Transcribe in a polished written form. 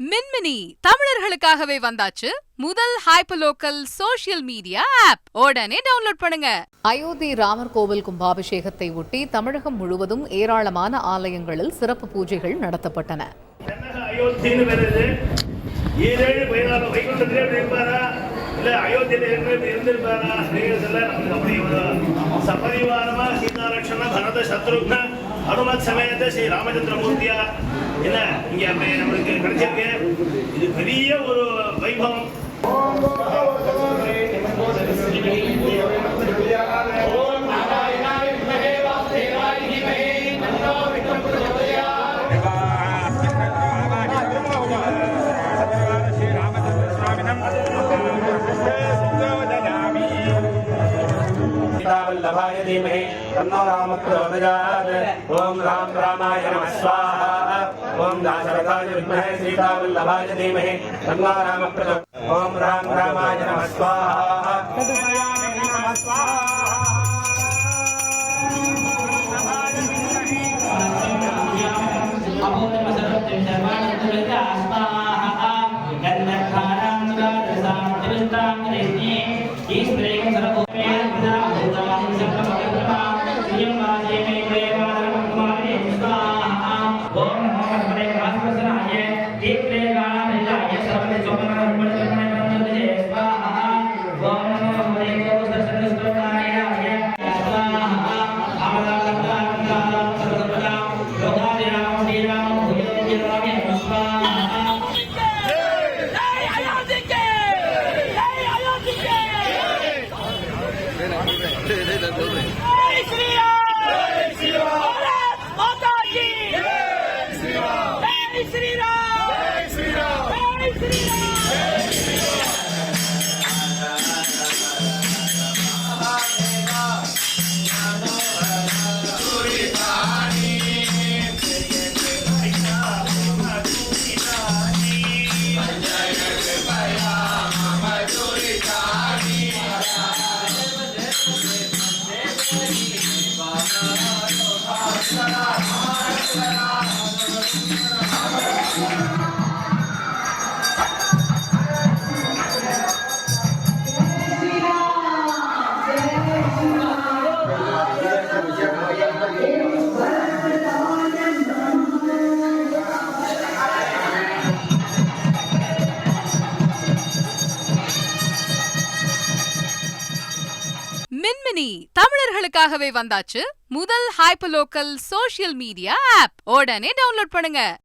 மின்மினி தமிழர்களுக்காகவே வந்தாச்சு முதல் hyperlocal social media app. உடனே டவுன்லோட் பண்ணுங்க. அயோத்தி ராமர் கோவில் கும்பாபிஷேகத்தை ஒட்டி தமிழகம் முழுவதும் ஏராளமான ஆலயங்களில் சிறப்பு பூஜைகள் நடத்தப்பட்டன. அனுமத் சமேத ஸ்ரீ ராமச்சந்திரமூர்த்தியா என்ன இங்க அப்படியே நம்மளுக்கு கிடைச்சிருக்கு. இது பெரிய ஒரு வைபவம். वल्लभाय धीमहि तन्नो रामः प्रचोदयात्। ओम राम रामाय नमः स्वाहा। ओम दाशरथाय विद्महे सीतावल्लभाय धीमहि तन्नो रामः प्रचोदयात्। ओम राम रामाय नमः स्वाहा। तदुपयामे नमः स्वाहा। மின்மினி தமிழர்களுக்காகவே வந்தாச்சு முதல் ஹைப்பர்லோக்கல் சோஷியல் மீடியா ஆப். உடனே டவுன்லோட் பண்ணுங்க.